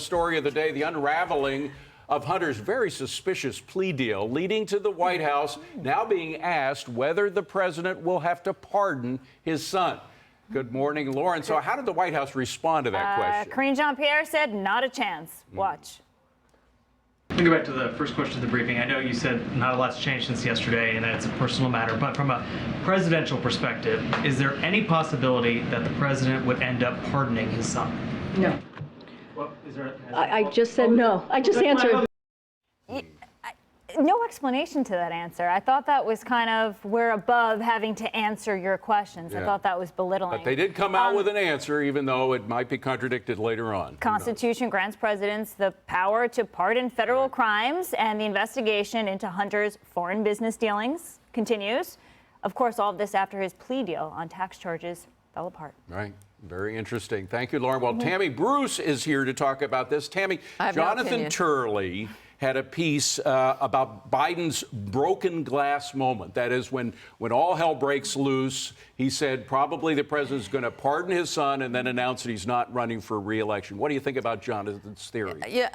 story of the day, the unraveling of Hunter's very suspicious plea deal, leading to the White House now being asked whether the president will have to pardon his son. Good morning, Lauren. So how did the White House respond to that question? Karine Jean-Pierre said not a chance. Watch. Let me go back to the first question of the briefing. I know you said not a lot's changed since yesterday and that it's a personal matter, but from a presidential perspective, is there any possibility that the president would end up pardoning his son? No. Well, is there, I just said no. I just answered. No explanation to that answer. I thought that was kind of, we're above having to answer your questions. I thought that was belittling. But they did come out with an answer, even though it might be contradicted later on. Constitution grants presidents the power to pardon federal crimes, and the investigation into Hunter's foreign business dealings continues. Of course, all of this after his plea deal on tax charges fell apart. Right. Very interesting. Thank you, Lauren. Well, Tammy Bruce is here to talk about this. Tammy, Jonathan Turley had a piece about Biden's broken glass moment. That is when all hell breaks loose, he said probably the president's going to pardon his son and then announce that he's not running for re-election. What do you think about Jonathan's theory? Yeah,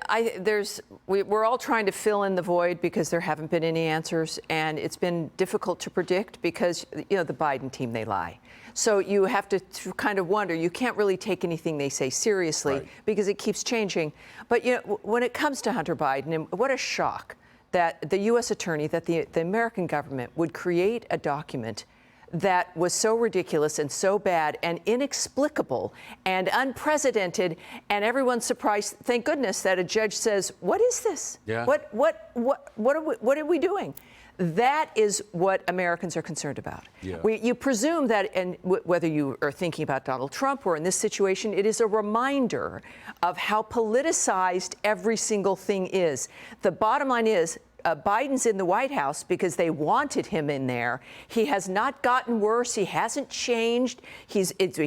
we're all trying to fill in the void because there haven't been any answers, and it's been difficult to predict because, you know, the Biden team, they lie. So you have to kind of wonder, you can't really take anything they say seriously because it keeps changing. But, you know, when it comes to Hunter Biden, and what a shock that the U.S. attorney, that the American government would create a document that was so ridiculous and so bad and inexplicable and unprecedented, and everyone's surprised. Thank goodness that a judge says, "What is this? Yeah. What are we doing?" That is what Americans are concerned about. Yeah. You presume that, and whether you are thinking about Donald Trump or in this situation, it is a reminder of how politicized every single thing is. The bottom line is, Biden's in the White House because they wanted him in there. He has not gotten worse. He hasn't changed. He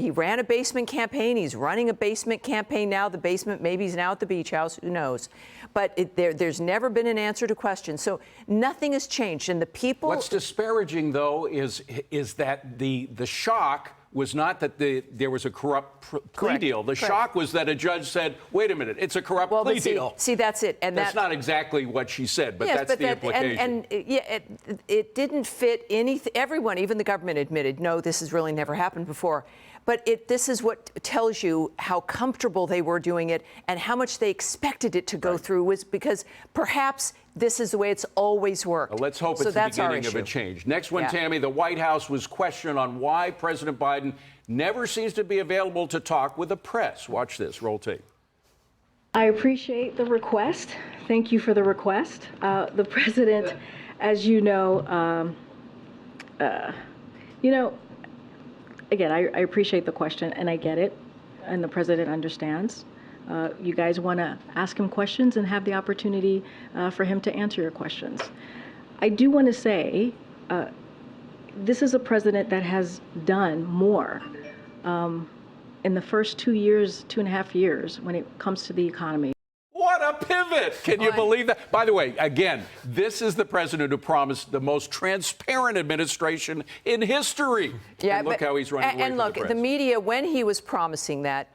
ran a basement campaign. He's running a basement campaign now. The basement, maybe he's now at the beach house. Who knows? But there's never been an answer to questions. So nothing has changed. And the people. What's disparaging, though, is that the shock was not that there was a corrupt plea deal. The shock was that a judge said, wait a minute, it's a corrupt plea deal. See, that's it. And that's not exactly what she said, but that's the implication. It didn't fit anything. Everyone, even the government, admitted, no, this has really never happened before. But this is what tells you how comfortable they were doing it and how much they expected it to go through, was because perhaps this is the way it's always worked. Well, let's hope it's the beginning of a change. Next one, Tammy, the White House was questioned on why President Biden never seems to be available to talk with the press. Watch this. Roll tape. I appreciate the request. Thank you for the request. The president, as you know, again, I appreciate the question, and I get it, and the president understands. You guys want to ask him questions and have the opportunity for him to answer your questions. I do want to say this is a president that has done more in the first 2.5 years when it comes to the economy. What a pivot! Can you believe that? By the way, again, this is the president who promised the most transparent administration in history. Yeah, and look how he's running away from the press. The media, when he was promising that,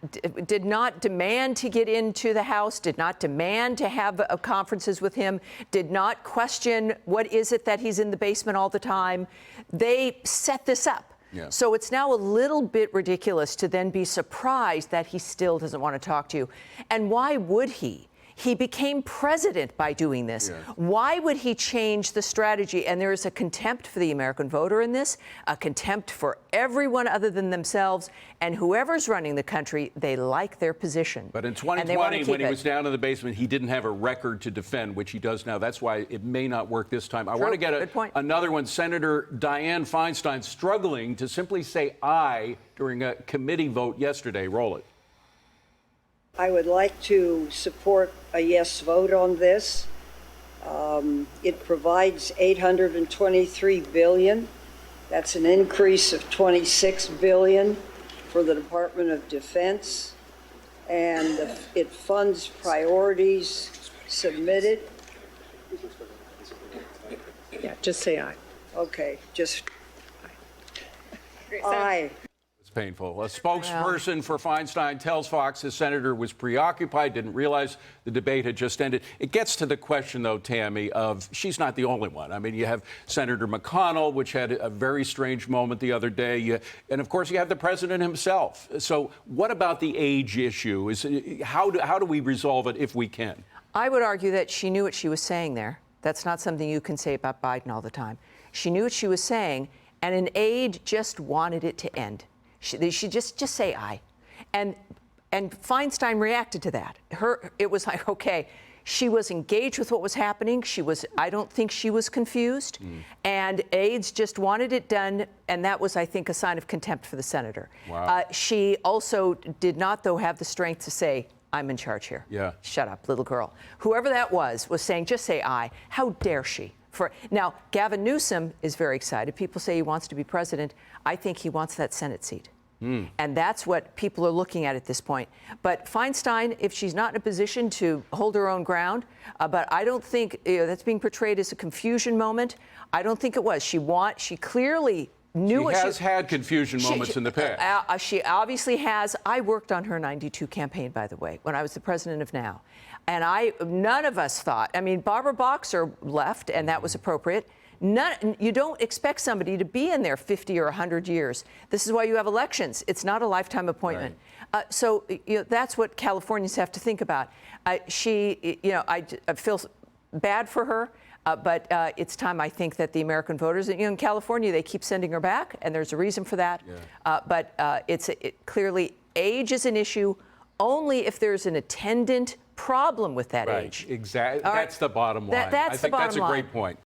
did not demand to get into the House, did not demand to have conferences with him, did not question what is it that he's in the basement all the time. They set this up. Yeah. So it's now a little bit ridiculous to then be surprised that he still doesn't want to talk to you. And why would he? He became president by doing this. Yeah. Why would he change the strategy? And there is a contempt for the American voter in this, a contempt for everyone other than themselves, and whoever's running the country, they like their position. But in 2020, when he was down in the basement, he didn't have a record to defend, which he does now. That's why it may not work this time. I want to get another one. Senator Dianne Feinstein struggling to simply say aye during a committee vote yesterday. Roll it. I would like to support a yes vote on this. It provides $823 billion. That's an increase of $26 billion for the Department of Defense, and it funds priorities submitted. Yeah, just say aye. Okay, just aye. Painful. A spokesperson for Feinstein tells Fox his senator was preoccupied, didn't realize the debate had just ended. It gets to the question, though, Tammy, of she's not the only one. I mean, you have Senator McConnell, which had a very strange moment the other day, and of course you have the president himself. So what about the age issue? How do we resolve it if we can? I would argue that she knew what she was saying there. That's not something you can say about Biden all the time. She knew what she was saying, and an aide just wanted it to end. She just say aye. And Feinstein reacted to that. It was like, okay, she was engaged with what was happening. I don't think she was confused. And aides just wanted it done. And that was, I think, a sign of contempt for the senator. Wow. She also did not, though, have the strength to say, I'm in charge here. Yeah. Shut up, little girl. Whoever that was saying, just say aye. How dare she? Now, Gavin Newsom is very excited. People say he wants to be president. I think he wants that Senate seat. And that's what people are looking at this point. But Feinstein, if she's not in a position to hold her own ground, but I don't think that's being portrayed as a confusion moment. I don't think it was. She clearly knew she has had confusion moments in the past. She obviously has. I worked on her 92 campaign, by the way, when I was the president of NOW. And none of us thought, I mean, Barbara Boxer left, and that was appropriate. You don't expect somebody to be in there 50 or 100 years. This is why you have elections. It's not a lifetime appointment. Right. So that's what Californians have to think about. I feel bad for her. But it's time, I think, that the American voters, in California, they keep sending her back, and there's a reason for that. Yeah. But clearly, age is an issue only if there's an attendant problem with that age. Exactly. That's the bottom line. That's the bottom line. I think that's a great point.